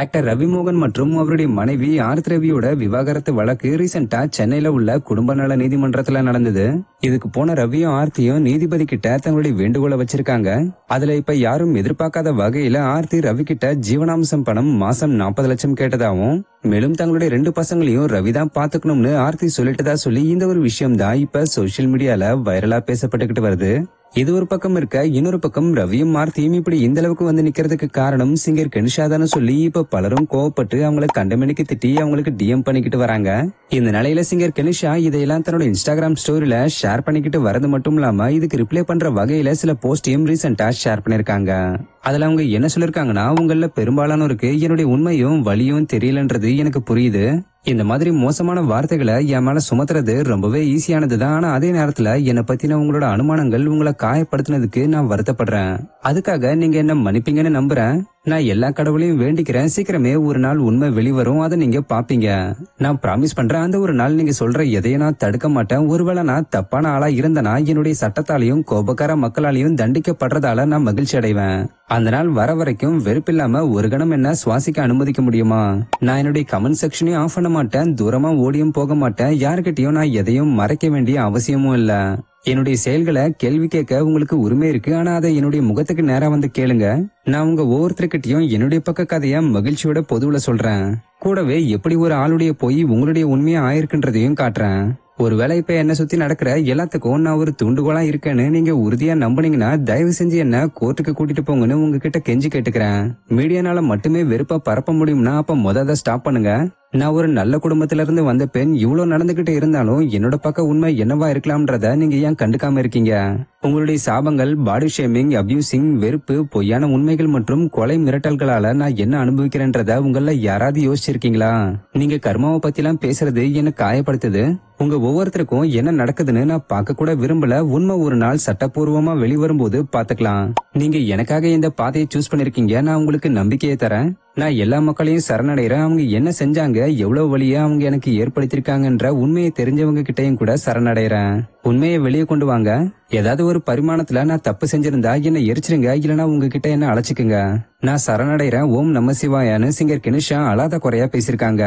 Actor Ravi மோகன் மற்றும் அவருடைய மனைவி ஆர்த்தி ரவியோட விவாகரத்து வழக்கு ரீசெண்டா சென்னையில உள்ள குடும்ப நல நீதிமன்றத்துல நடந்தது. இதுக்கு போன ரவியும் ஆர்த்தியும் நீதிபதி கிட்ட தங்களுடைய வேண்டுகோளை வச்சிருக்காங்க. அதுல இப்ப யாரும் எதிர்பார்க்காத வகையில ஆர்த்தி ரவி கிட்ட ஜீவனாம்சம் பணம் மாசம் 40 லட்சம் கேட்டதாவும், மேலும் தங்களுடைய 2 பசங்களையும் ரவி தான் பாத்துக்கணும்னு ஆர்த்தி சொல்லிட்டதா சொல்லி இந்த ஒரு விஷயம் தான் இப்ப சோசியல் மீடியால வைரலா பேசப்பட்டுக்கிட்டு வருது. இது ஒரு பக்கம் இருக்க, இன்னொரு பக்கம் ரவியும் ஆர்த்தியும் இப்படி இந்த அளவுக்கு வந்து நிக்கிறதுக்கு காரணம் சிங்கர் கெனிஷா தானு சொல்லி இப்ப பலரும் கோவப்பட்டு அவங்களை கண்டமணிக்கு திட்டி அவங்களுக்கு டிஎம் பண்ணிக்கிட்டு வராங்க. இந்த நிலையில சிங்கர் கெனிஷா இதையெல்லாம் தன்னோட இன்ஸ்டாகிராம் ஸ்டோரியில ஷேர் பண்ணிக்கிட்டு வரது மட்டும் இல்லாம இதுக்கு ரிப்ளை பண்ற வகையில சில போஸ்டையும் ரீசெண்டா ஷேர் பண்ணிருக்காங்க. அதுல அவங்க என்ன சொல்லிருக்காங்கன்னா, உங்கள பெரும்பாலானோருக்கு என்னுடைய உண்மையும் வலியும் தெரியலன்றது எனக்கு புரியுது. இந்த மாதிரி மோசமான வார்த்தைகளை என் மேல சுமத்துறது ரொம்பவே ஈஸியானதுதான். ஆனா அதே நேரத்துல என்னை பத்தின உங்களோட அனுமானங்கள் உங்களை காயப்படுத்தினதுக்கு நான் வருத்தப்படுறேன். அதுக்காக நீங்க என்ன மன்னிப்பீங்கன்னு நம்புறேன். நான் எல்லா கடவுளையும் வேண்டிக்கிறேன், சீக்கிரமே ஒரு நாள் உண்மை வெளிவரும், அதை நீங்க பாப்பீங்க. நான் ப்ராமிஸ் பண்றேன், அந்த ஒரு நாள் நீங்க சொல்ற எதையும் நான் தடுக்க மாட்டேன். ஒருவேளை நான் தப்பான ஆளா இருந்தனா என்னுடைய சட்டத்தாலையும் கோபக்கார மக்களாலையும் தண்டிக்கப்படுறதால நான் மகிழ்ச்சி அடைவேன். அந்த நாள் வர வரைக்கும் வெறுப்பில்லாம ஒரு கணம் என்ன சுவாசிக்க அனுமதிக்க முடியுமா? நான் என்னுடைய கமெண்ட் செக்ஷனையும் ஆஃப் பண்ண மாட்டேன், தூரமா ஓடியும் போக மாட்டேன். யாருக்கிட்டையும் நான் எதையும் மறைக்க வேண்டிய அவசியமும் இல்ல. என்னுடைய செயல்களை கேள்வி கேட்க உங்களுக்கு உரிமை இருக்கு, ஆனா அதை என்னுடைய முகத்துக்கு நேரா வந்து கேளுங்க. நான் உங்க ஒவ்வொருத்தருக்கிட்டையும் என்னுடைய பக்க கதைய மகிழ்ச்சியோட பொதுவுல சொல்றேன். கூடவே எப்படி ஒரு ஆளுடைய போய் உங்களுடைய உண்மையா ஆயிருக்குன்றதையும் காட்டுறேன். ஒருவேளை இப்ப என்ன சுத்தி நடக்கிற எல்லாத்துக்கும் நான் ஒரு தூண்டுகோலா இருக்கேன்னு நீங்க உறுதியா நம்புனீங்கன்னா தயவு செஞ்சு என்ன கோர்ட்டுக்கு கூட்டிட்டு போங்கன்னு உங்ககிட்ட கெஞ்சி கேட்டுக்கிறேன். மீடியானால மட்டுமே வெறுப்பா பரப்ப முடியும்னா அப்ப அதை ஸ்டாப் பண்ணுங்க. நான் ஒரு நல்ல குடும்பத்தில இருந்து வந்த பெண், இவ்வளவு நடந்துகிட்டு இருந்தாலும் என்னோட பக்க உண்மை என்னவா இருக்கலாம்ன்றத நீங்க ஏன் கண்டுக்காம இருக்கீங்க? உங்களுடைய சாபங்கள், பாடி ஷேமிங், அபியூசிங், வெறுப்பு, பொய்யான உண்மைகள் மற்றும் கொலை மிரட்டல்களால நான் என்ன அனுபவிக்கிறேன்றத உங்கள யாராவது யோசிச்சிருக்கீங்களா? நீங்க கர்மாவை பத்தி எல்லாம் பேசுறது என்ன காயப்படுத்துது. உங்க ஒவ்வொருத்தருக்கும் என்ன நடக்குதுன்னு நான் பார்க்க கூட விரும்பல. உண்மை ஒரு நாள் சட்டப்பூர்வமா வெளிவரும்போது பாத்துக்கலாம். நீங்க எனக்காக இந்த பாதையை சூஸ் பண்ணிருக்கீங்க. நான் உங்களுக்கு நம்பிக்கையை தரேன். நான் எல்லா மக்களையும் சரணடைறேன். அவங்க என்ன செஞ்சாங்க, எவ்வளவு வழியா அவங்க எனக்கு ஏற்படுத்திருக்காங்கன்ற உண்மையை தெரிஞ்சவங்க கிட்டையும் கூட சரணடைறேன். உண்மையை வெளியே கொண்டு வாங்க. ஏதாவது ஒரு பரிமாணத்துல நான் தப்பு செஞ்சிருந்தா என்ன எரிச்சிருங்க, இல்லனா உங்ககிட்ட என்ன அழைச்சுக்குங்க. நான் சரணடைறேன். ஓம் நம சிவாயான்னு சிங்கர் கெனிஷா அழாத குறையா பேசிருக்காங்க.